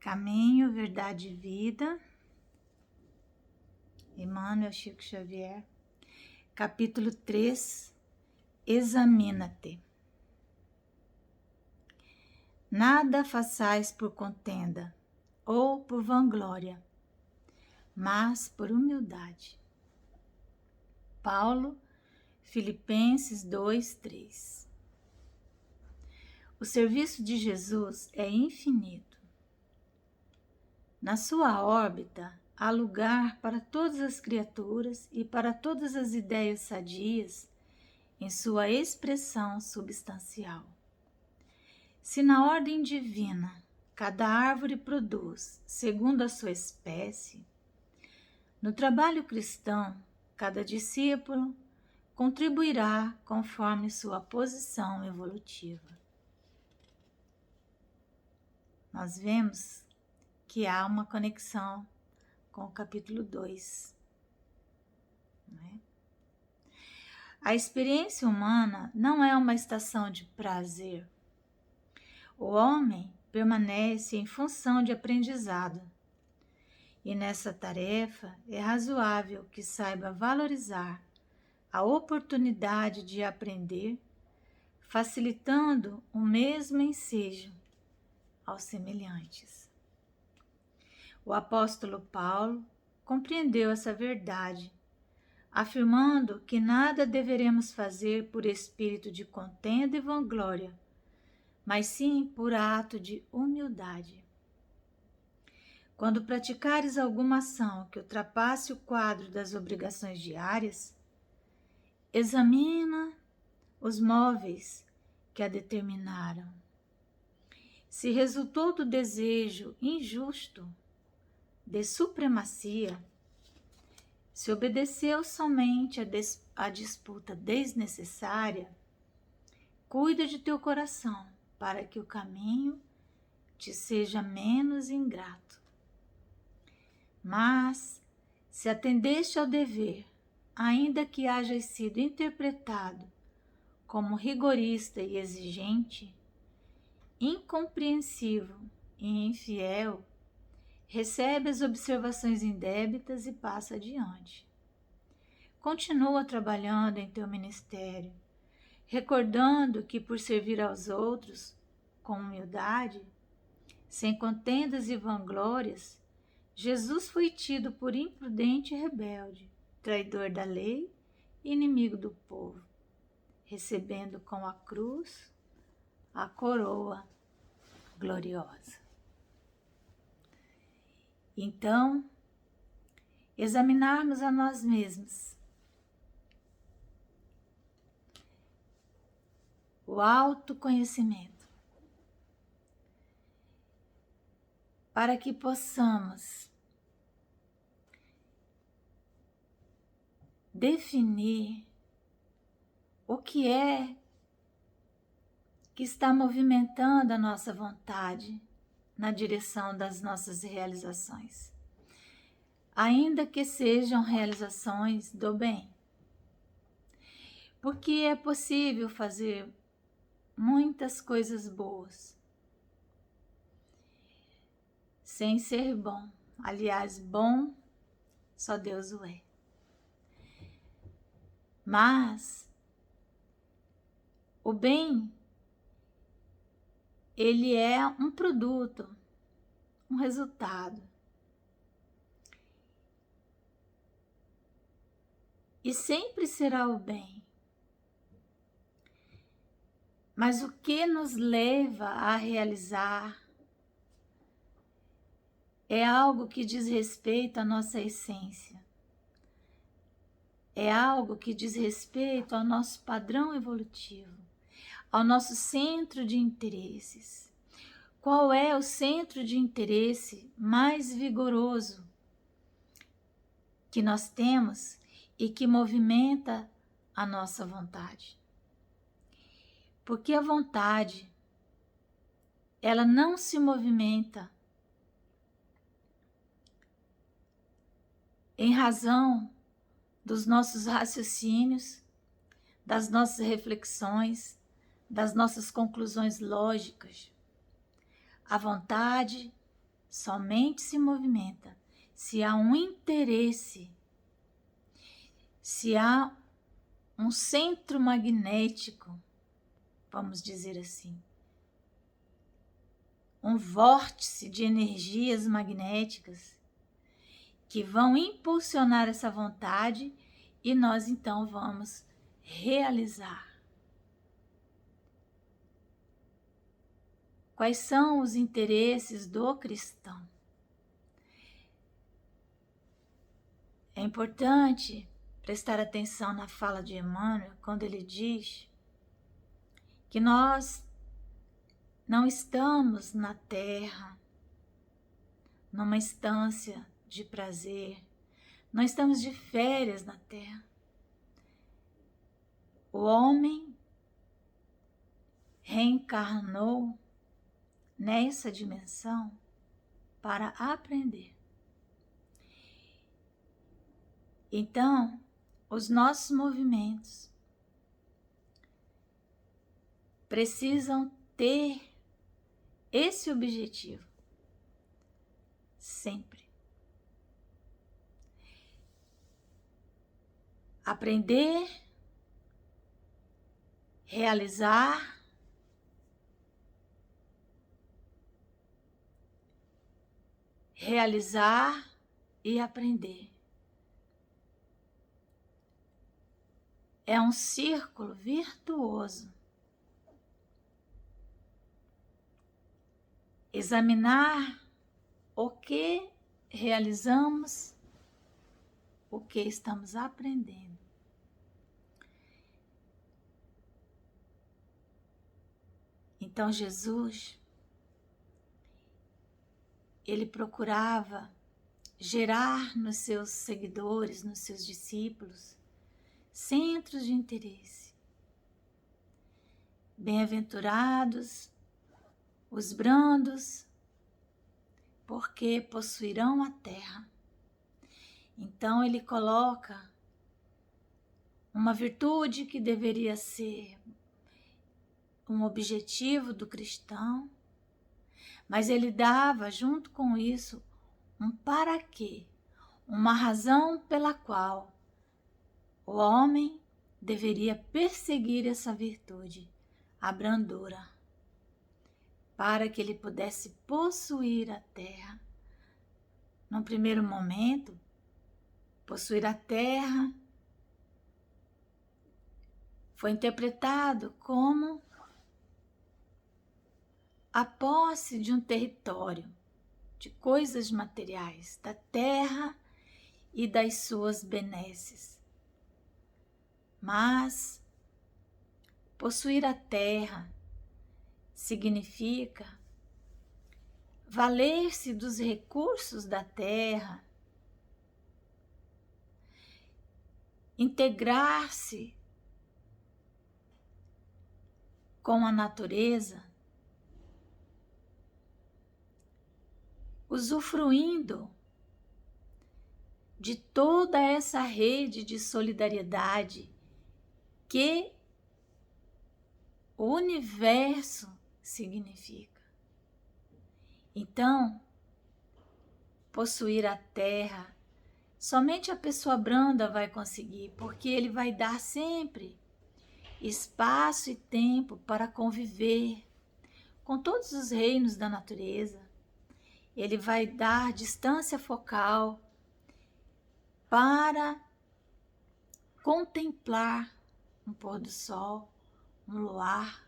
Caminho, Verdade e Vida, Emmanuel Chico Xavier, capítulo 3, Examina-te. Nada façais por contenda ou por vanglória, mas por humildade. Paulo, Filipenses 2:3. O serviço de Jesus é infinito. Na sua órbita, há lugar para todas as criaturas e para todas as ideias sadias em sua expressão substancial. Se na ordem divina cada árvore produz segundo a sua espécie, no trabalho cristão cada discípulo contribuirá conforme sua posição evolutiva. Nós vemos que há uma conexão com o capítulo 2. Né? A experiência humana não é uma estação de prazer. O homem permanece em função de aprendizado. E nessa tarefa é razoável que saiba valorizar a oportunidade de aprender, facilitando o mesmo ensejo aos semelhantes. O apóstolo Paulo compreendeu essa verdade, afirmando que nada deveremos fazer por espírito de contenda e vanglória, mas sim por ato de humildade. Quando praticares alguma ação que ultrapasse o quadro das obrigações diárias, examina os móveis que a determinaram. Se resultou do desejo injusto de supremacia, se obedeceu somente à disputa desnecessária, cuida de teu coração para que o caminho te seja menos ingrato. Mas, se atendeste ao dever, ainda que haja sido interpretado como rigorista e exigente, incompreensivo e infiel, recebe as observações indébitas e passa adiante. Continua trabalhando em teu ministério, recordando que por servir aos outros com humildade, sem contendas e vanglórias, Jesus foi tido por imprudente e rebelde, traidor da lei e inimigo do povo, recebendo com a cruz a coroa gloriosa. Então, examinarmos a nós mesmos, o autoconhecimento, para que possamos definir o que é que está movimentando a nossa vontade na direção das nossas realizações, ainda que sejam realizações do bem. Porque é possível fazer muitas coisas boas sem ser bom. Aliás, bom só Deus o é. Mas o bem, ele é um produto, um resultado. E sempre será o bem. Mas o que nos leva a realizar é algo que diz respeito à nossa essência. É algo que diz respeito ao nosso padrão evolutivo, ao nosso centro de interesses. Qual é o centro de interesse mais vigoroso que nós temos e que movimenta a nossa vontade? Porque a vontade, ela não se movimenta em razão dos nossos raciocínios, das nossas reflexões, das nossas conclusões lógicas. A vontade somente se movimenta se há um interesse, se há um centro magnético, vamos dizer assim, um vórtice de energias magnéticas que vão impulsionar essa vontade e nós então vamos realizar. Quais são os interesses do cristão? É importante prestar atenção na fala de Emmanuel quando ele diz que nós não estamos na Terra numa instância de prazer, não estamos de férias na Terra. O homem reencarnou nessa dimensão para aprender. Então, os nossos movimentos precisam ter esse objetivo sempre. Aprender, realizar, e aprender. É um círculo virtuoso. Examinar o que realizamos, o que estamos aprendendo. Então Jesus, ele procurava gerar nos seus seguidores, nos seus discípulos, centros de interesse. Bem-aventurados os brandos, porque possuirão a terra. Então ele coloca uma virtude que deveria ser um objetivo do cristão, mas ele dava junto com isso um para quê, uma razão pela qual o homem deveria perseguir essa virtude, a brandura, para que ele pudesse possuir a terra. Num primeiro momento, possuir a terra foi interpretado como a posse de um território, de coisas materiais, da terra e das suas benesses. Mas possuir a terra significa valer-se dos recursos da terra, integrar-se com a natureza, usufruindo de toda essa rede de solidariedade que o universo significa. Então, possuir a terra, somente a pessoa branda vai conseguir, porque ele vai dar sempre espaço e tempo para conviver com todos os reinos da natureza. Ele vai dar distância focal para contemplar um pôr do sol, um luar.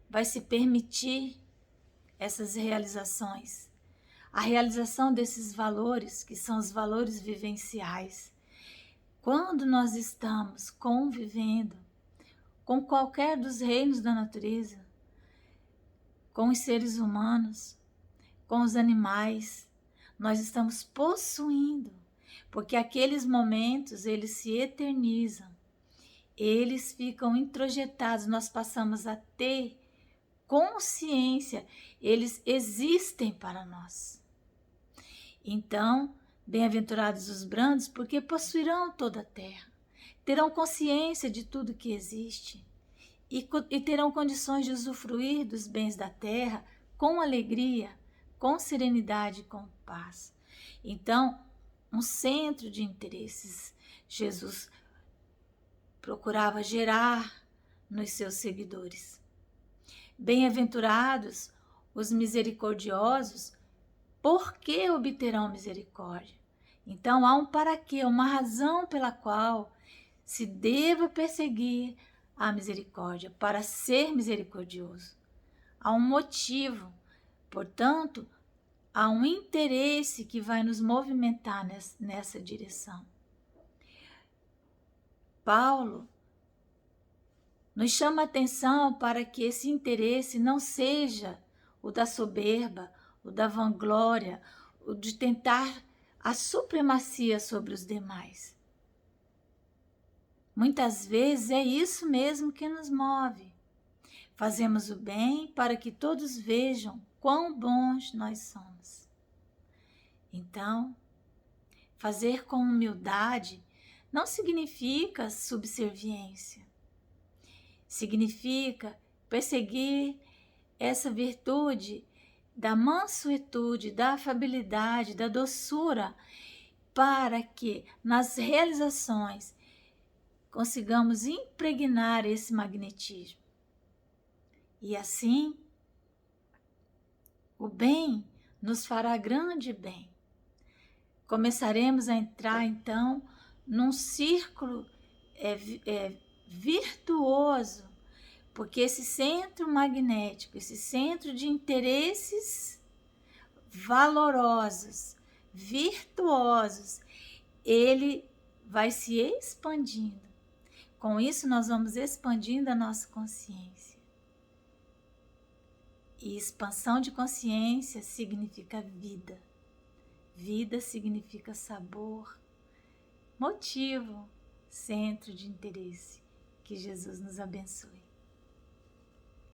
Vai se permitir essas realizações, a realização desses valores, que são os valores vivenciais. Quando nós estamos convivendo com qualquer dos reinos da natureza, com os seres humanos, com os animais, nós estamos possuindo, porque aqueles momentos, eles se eternizam, eles ficam introjetados, nós passamos a ter consciência, eles existem para nós. Então, bem-aventurados os brandos, porque possuirão toda a terra, terão consciência de tudo que existe e terão condições de usufruir dos bens da terra com alegria, com serenidade e com paz. Então, um centro de interesses Jesus procurava gerar nos seus seguidores. Bem-aventurados os misericordiosos, porque obterão misericórdia. Então há um para quê, uma razão pela qual se deva perseguir a misericórdia, para ser misericordioso. Há um motivo, portanto, há um interesse que vai nos movimentar nessa direção. Paulo nos chama a atenção para que esse interesse não seja o da soberba, o da vanglória, o de tentar a supremacia sobre os demais. Muitas vezes é isso mesmo que nos move. Fazemos o bem para que todos vejam quão bons nós somos. Então, fazer com humildade não significa subserviência. Significa perseguir essa virtude da mansuetude, da afabilidade, da doçura, para que nas realizações consigamos impregnar esse magnetismo. E assim, o bem nos fará grande bem. Começaremos a entrar, então, num círculo virtuoso, porque esse centro magnético, esse centro de interesses valorosos, virtuosos, ele vai se expandindo. Com isso, nós vamos expandindo a nossa consciência. E expansão de consciência significa vida. Vida significa sabor, motivo, centro de interesse. Que Jesus nos abençoe.